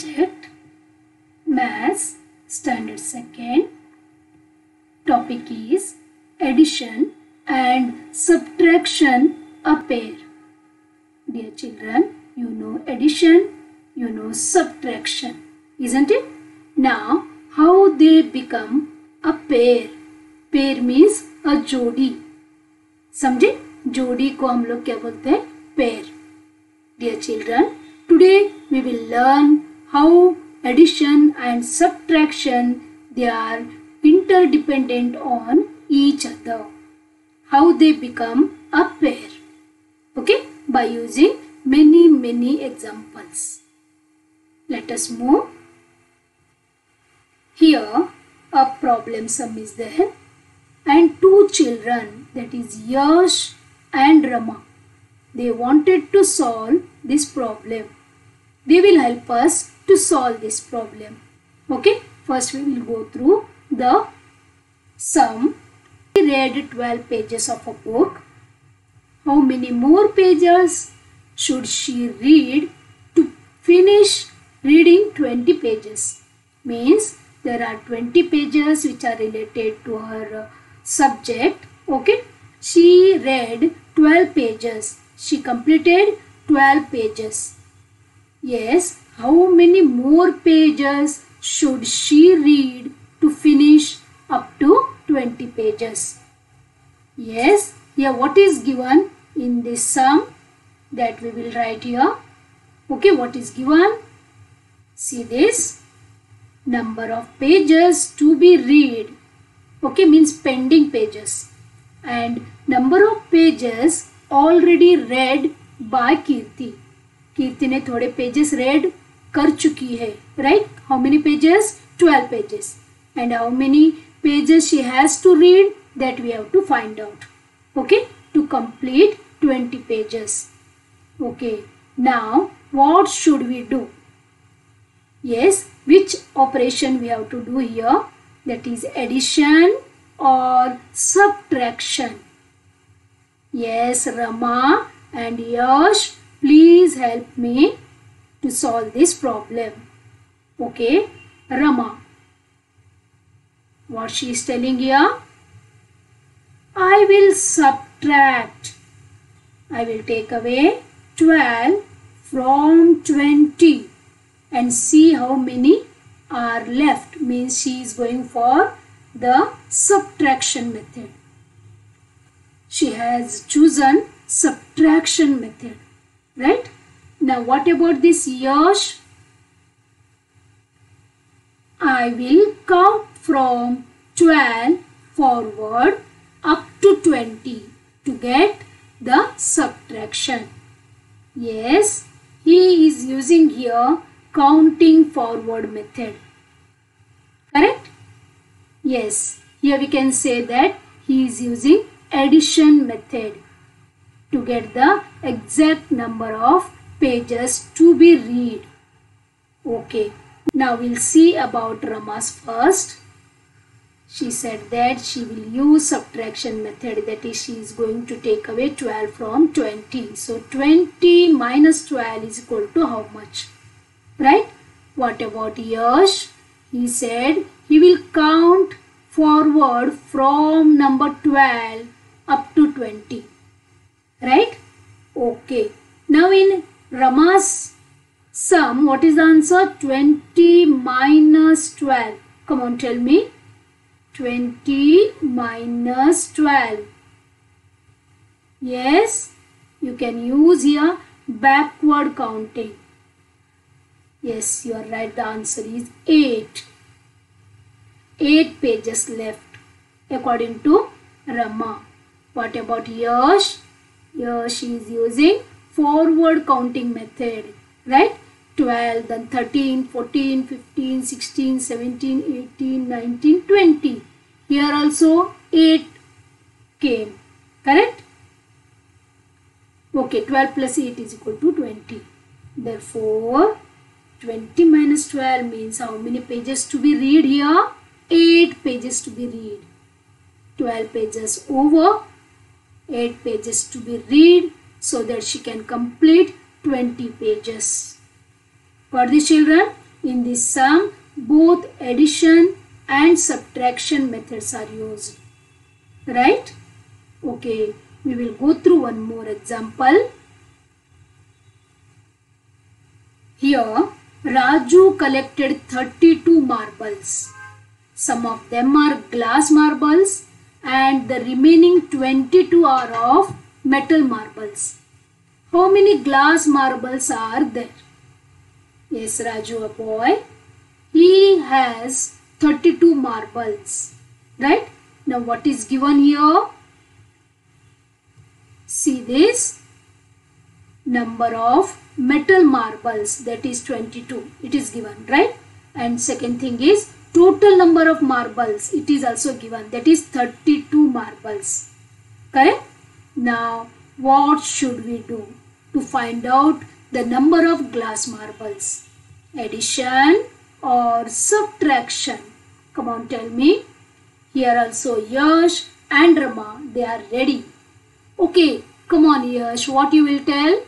subject Maths Standard 2nd. Topic is addition and subtraction a pair. Dear children, you know addition, you know subtraction, isn't it? Now how they become a pair. Pair means a जोड़ी. समझे? जोड़ी को हम लोग क्या बोलते हैं? Pair. Dear children, today we will learn how addition and subtraction, they are interdependent on each other. How they become a pair. Okay? By using many examples. Let us move. Here a problem sum is there and two children, that is Yash and Rama, they wanted to solve this problem. They will help us to solve this problem. Okay, first we will go through the sum. We read 12 pages of a book. How many more pages should she read to finish reading 20 pages? Means there are 20 pages which are related to her subject. Okay, she read 12 pages. She completed 12 pages. Yes, how many more pages should she read to finish up to 20 pages? Yes, here what is given in this sum, that we will write here. Okay, what is given? See this. Number of pages to be read. Okay, means pending pages. And number of pages already read by Kirti. कीर्ति ने थोड़े pages red कर चुकी है, right? How many pages? 12 pages. And how many pages she has to read? That we have to find out. Okay? To complete 20 pages. Okay. Now, what should we do? Yes, which operation we have to do here? That is addition or subtraction. Yes, Rama and Yash, please help me to solve this problem. Okay, Rama. What she is telling here? I will subtract. I will take away 12 from 20 and see how many are left. Means she is going for the subtraction method. She has chosen subtraction method. Right? Now what about this Yash? I will count from 12 forward up to 20 to get the subtraction. Yes, he is using here counting forward method. Correct? Yes, here we can say that he is using addition method to get the exact number of pages to be read. Okay, now we'll see about Rama's first. She said that she will use subtraction method, that is she is going to take away 12 from 20. So 20 minus 12 is equal to how much? Right? What about Yash? He said he will count forward from number 12 up to 20. Right? Okay. Now in Rama's sum, what is the answer? 20 minus 12. Come on, tell me. 20 minus 12. Yes, you can use here backward counting. Yes, you are right. The answer is 8. 8 pages left according to Rama. What about Yash? Yash is using forward counting method, right? 12, then 13, 14, 15, 16, 17, 18, 19, 20. Here also 8 came, correct? Okay, 12 plus 8 is equal to 20. Therefore, 20 minus 12 means how many pages to be read here? 8 pages to be read. 12 pages over, 8 pages to be read, so that she can complete 20 pages. Got this, children? In this sum, both addition and subtraction methods are used. Right? Okay, we will go through one more example. Here, Raju collected 32 marbles. Some of them are glass marbles and the remaining 22 are of metal marbles. How many glass marbles are there? Yes, Raju, a boy. He has 32 marbles. Right? Now what is given here? See this? Number of metal marbles, that is 22. It is given, right? And second thing is total number of marbles. It is also given. That is 32 marbles. Correct? Now what should we do to find out the number of glass marbles? Addition or subtraction? Come on, tell me. Here also Yash and Rama, they are ready. Okay, come on Yash, what you will tell?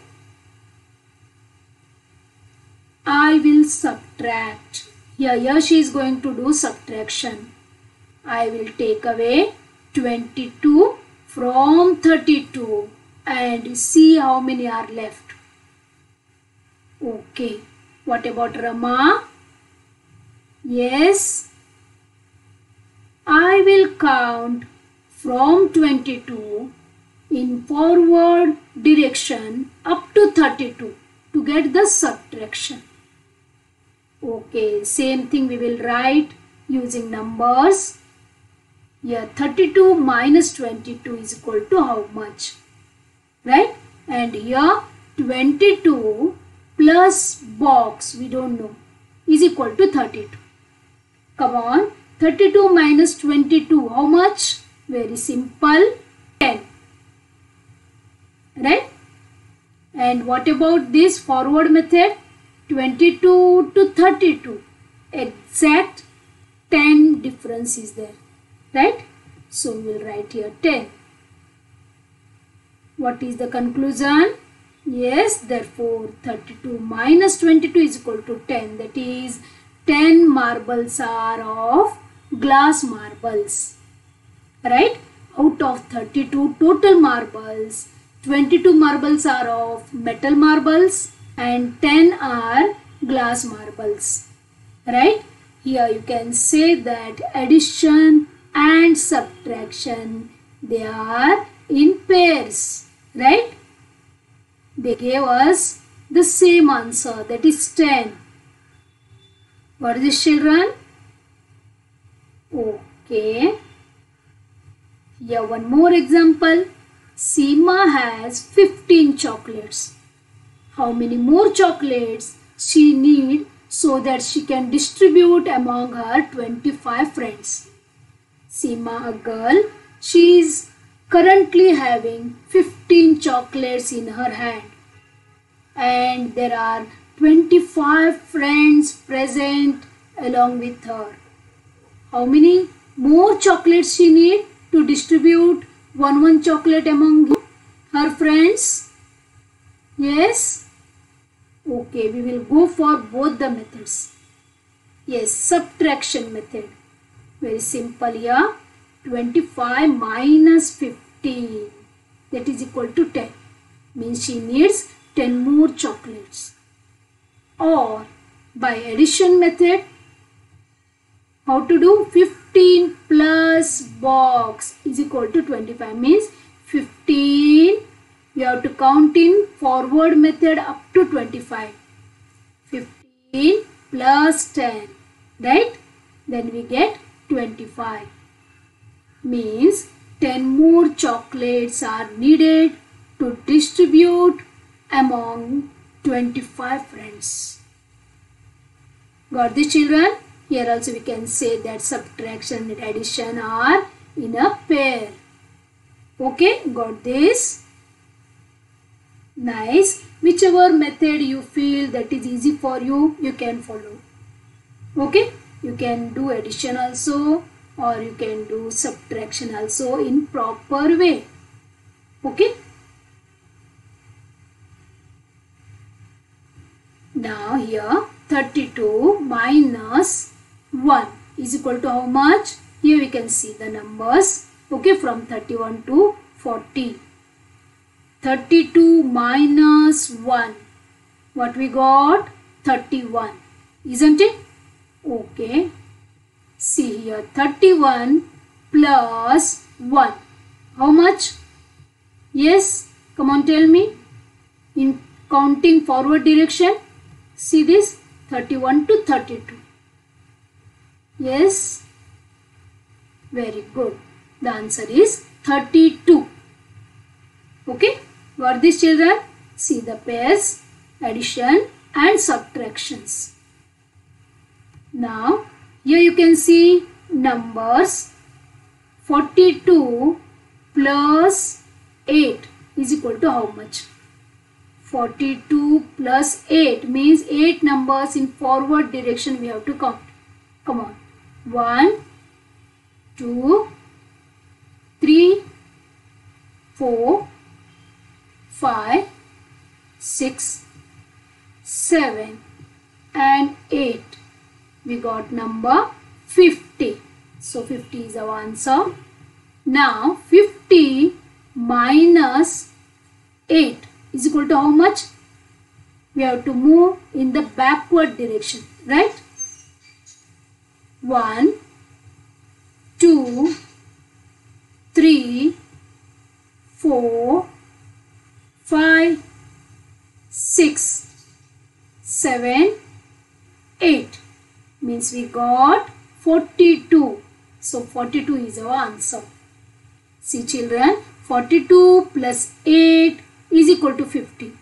I will subtract. Here Yash is going to do subtraction. I will take away 22 from 32 and see how many are left. Okay, what about Rama? Yes, I will count from 22 in forward direction up to 32 to get the subtraction. Okay, same thing we will write using numbers. Here 32 minus 22 is equal to how much? Right? And here 22 plus box, we don't know, is equal to 32. Come on. 32 minus 22, how much? Very simple, 10. Right? And what about this forward method? 22 to 32. Exact 10 difference is there. Right? So we will write here 10. What is the conclusion? Yes, therefore 32 minus 22 is equal to 10. That is 10 marbles are of glass marbles. Right? Out of 32 total marbles, 22 marbles are of metal marbles and 10 are glass marbles. Right? Here you can say that addition and subtraction, they are in pairs. Right? They gave us the same answer, that is 10. What is this, children? Okay. Here one more example. Seema has 15 chocolates. How many more chocolates she need so that she can distribute among her 25 friends? Seema, a girl, she is currently having 15 chocolates in her hand. And there are 25 friends present along with her. How many more chocolates she need to distribute one chocolate among her friends? Yes? Okay, we will go for both the methods. Yes, subtraction method. Very simple here. 25 minus 15, that is equal to 10. Means she needs 10 more chocolates. Or by addition method, how to do? 15 plus box is equal to 25. Means 15, you have to count in forward method up to 25. 15 plus 10, right? Then we get 25. Means 10 more chocolates are needed to distribute among 25 friends. Got this, children? Here also we can say that subtraction and addition are in a pair. Okay, got this? Nice. Whichever method you feel that is easy for you, you can follow. Okay, you can do addition also, or you can do subtraction also in proper way. Okay. Now here 32 minus 1 is equal to how much? Here we can see the numbers. Okay, from 31 to 40. 32 minus 1. What we got? 31. Isn't it? Okay. See here. 31 plus 1. How much? Yes. Come on, tell me. In counting forward direction. See this. 31 to 32. Yes. Very good. The answer is 32. Okay. Got this, children? See the pairs, addition and subtractions. Now, here you can see numbers. 42 plus 8 is equal to how much? 42 plus 8 means 8 numbers in forward direction we have to count. Come on. 1, 2, 3, 4, 5, 6, 7 and 8. We got number 50. So 50 is our answer. Now 50 minus 8 is equal to how much? We have to move in the backward direction, right? 1, 2, 3, 4, 5, 6, 7, 8. Means we got 42. So 42 is our answer. See, children, 42 plus 8 is equal to 50.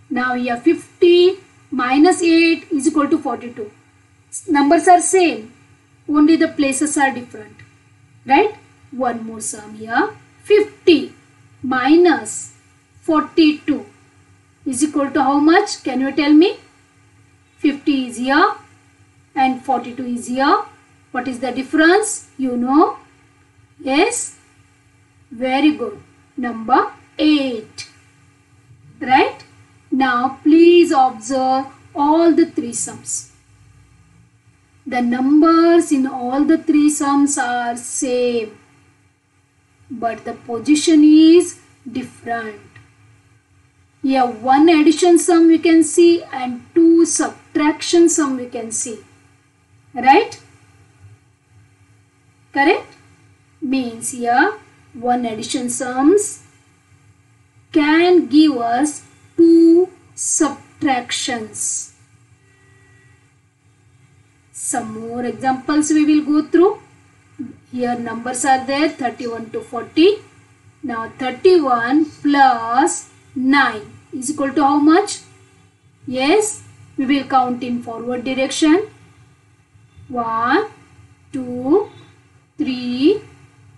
Now here 50 minus 8 is equal to 42. Numbers are same, only the places are different, right? One more sum here. 50 minus 42 is equal to how much? Can you tell me? 50 is here and 42 is here. What is the difference? You know? Yes? Very good. Number 8. Right? Now please observe all the three sums. The numbers in all the three sums are same, but the position is different. Here one addition sum we can see and two subtraction sum we can see. Right? Correct? Means here one addition sums can give us two subtractions. Some more examples we will go through. Here numbers are there, 31 to 40. Now 31 plus 9 is equal to how much? Yes, we will count in forward direction. 1, 2, 3,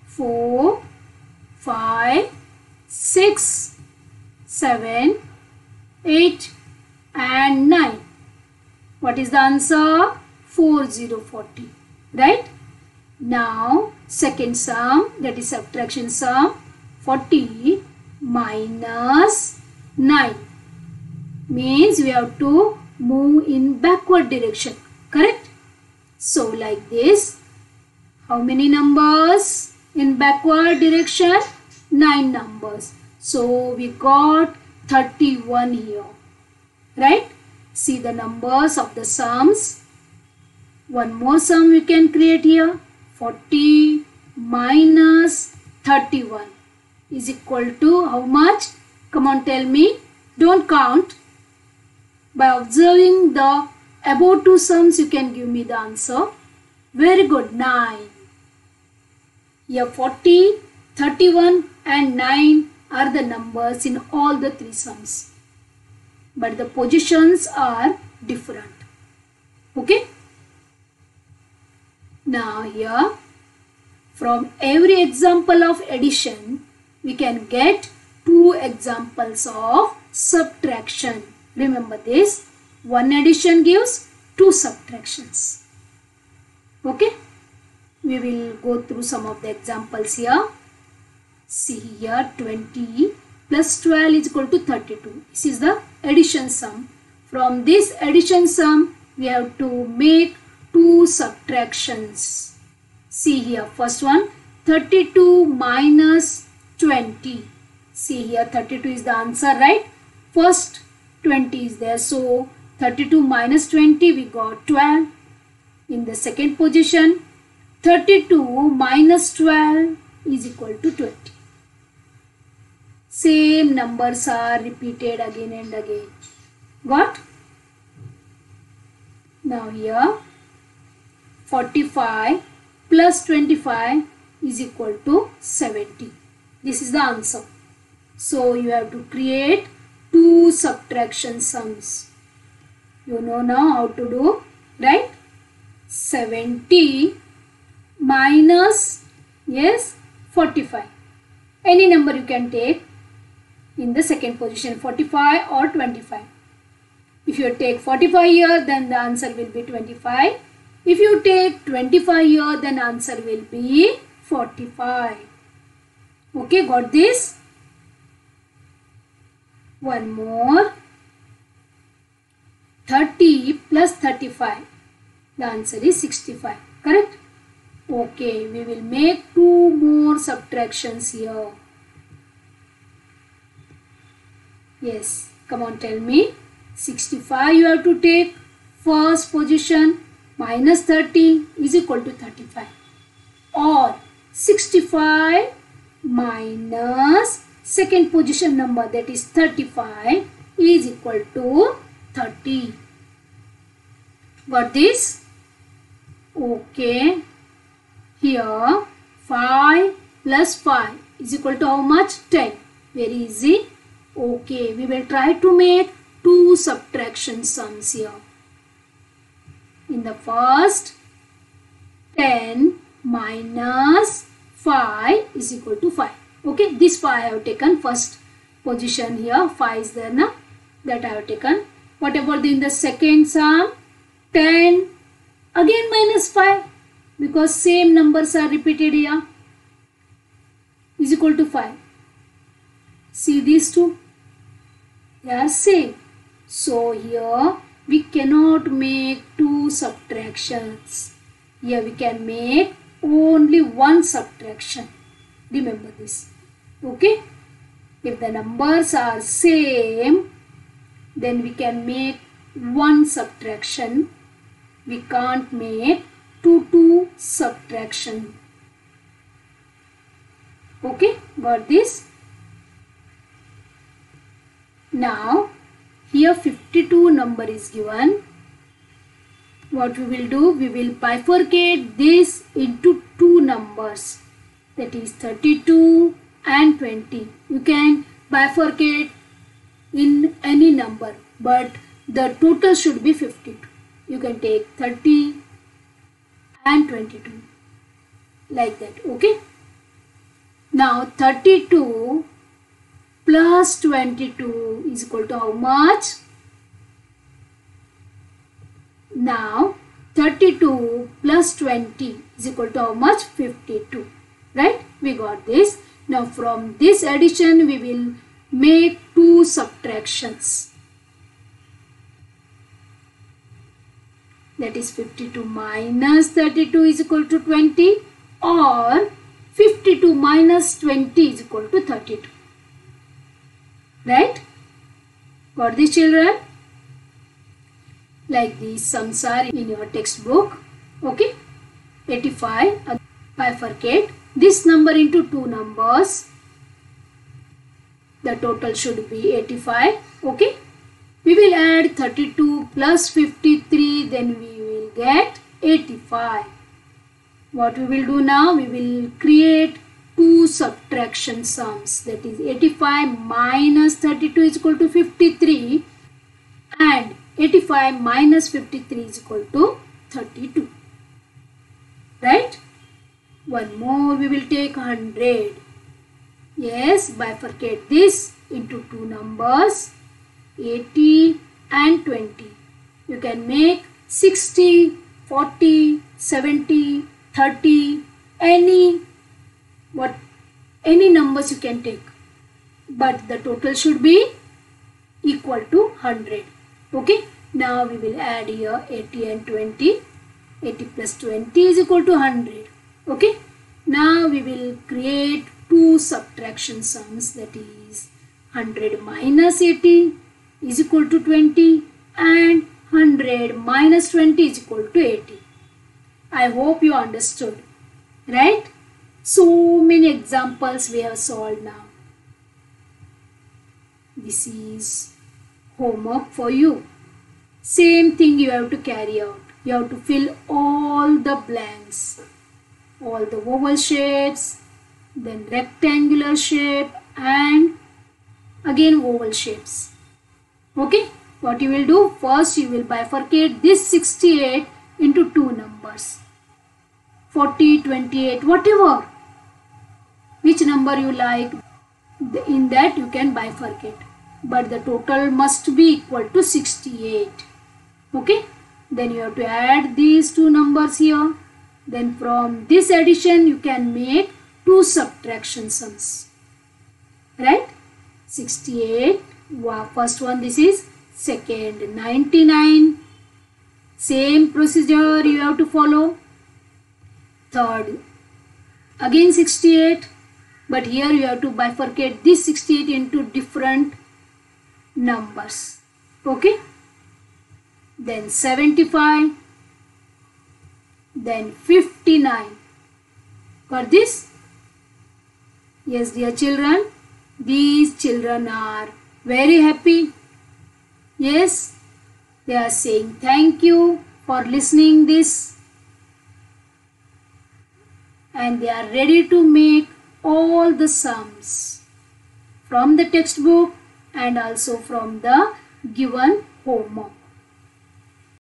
4, 5, 6, 7, 8 and 9. What is the answer? 4040. Right? Now second sum, that is subtraction sum. 40 minus 9 means we have to move in backward direction. Correct? So like this. How many numbers in backward direction? 9 numbers. So we got 31 here. Right? See the numbers of the sums. One more sum we can create here. 40 minus 31 is equal to how much? Come on, tell me. Don't count. By observing the above two sums, you can give me the answer. Very good. 9. Here 40, 31 and 9 are the numbers in all the three sums. But the positions are different. Okay? Now here, from every example of addition, we can get two examples of subtraction. Remember this, one addition gives two subtractions. Okay? We will go through some of the examples here. See here, 20 plus 12 is equal to 32. This is the addition sum. From this addition sum, we have to make two subtractions. See here, first one, 32 minus 20. See here, 32 is the answer, right? First 20 is there, so 32 minus 20, we got 12. In the second position, 32 minus 12 is equal to 20. Same numbers are repeated again and again. Got? Now here, 45 plus 25 is equal to 70. This is the answer. So you have to create two subtraction sums. You know now how to do, right? 70 minus, yes, 45. Any number you can take in the second position, 45 or 25. If you take 45 here, then the answer will be 25. If you take 25 here, then answer will be 45. Okay, got this? One more. 30 plus 35. The answer is 65. Correct? Okay, we will make two more subtractions here. Yes, come on, tell me. 65 you have to take first position, minus 30 is equal to 35. Or 65 minus second position number, that is 35, is equal to 30. Got this? Okay. Here 5 plus 5 is equal to how much? 10. Very easy. Okay, we will try to make two subtraction sums here. In the first, 10 minus 5 is equal to 5. Okay, this 5 I have taken first position here. 5 is there now, that I have taken. What about in the second sum? 10 again minus 5, because same numbers are repeated here, is equal to 5. See these two? They are same. So here we cannot make two subtractions. Here we can make only one subtraction. Remember this. Okay? If the numbers are same, then we can make one subtraction. We can't make two subtraction. Okay? Got this? Now, here 52 number is given. What we will do? We will bifurcate this into two numbers. That is 32 and 20. You can bifurcate in any number, but the total should be 52. You can take 30 and 22. Like that. Okay. Now 32 plus 22 is equal to how much? Now 32 plus 20 is equal to how much? 52. Right? We got this. Now from this addition we will make two subtractions. That is 52 minus 32 is equal to 20, or 52 minus 20 is equal to 32. Right? Got this, children? Like these sums are in your textbook. Okay? 85. Bifurcate this number into two numbers. The total should be 85. Okay? We will add 32 plus 53. Then we will get 85. What we will do now? We will create two subtraction sums, that is 85 minus 32 is equal to 53 and 85 minus 53 is equal to 32. Right? One more, we will take 100. Yes, bifurcate this into two numbers, 80 and 20. You can make 60, 40, 70, 30, any numbers you can take, but the total should be equal to 100. Okay, Now we will add here 80 and 20. 80 plus 20 is equal to 100. Okay. Now we will create two subtraction sums, that is 100 minus 80 is equal to 20 and 100 minus 20 is equal to 80. I hope you understood, right? So many examples we have solved now. This is homework for you. Same thing you have to carry out. You have to fill all the blanks, all the oval shapes, then rectangular shape and again oval shapes. Okay, what you will do? First you will bifurcate this 68 into two numbers. 40, 28, whatever. Which number you like, in that you can bifurcate. But the total must be equal to 68. Okay. Then you have to add these two numbers here. Then from this addition you can make two subtraction sums. Right? 68. Wow, first one this is. Second 99. Same procedure you have to follow. Third again 68. But here you have to bifurcate this 68 into different numbers. Okay. Then 75, then 59. For this, yes dear children, these children are very happy. Yes, they are saying thank you for listening this, and they are ready to make all the sums from the textbook and also from the given homework.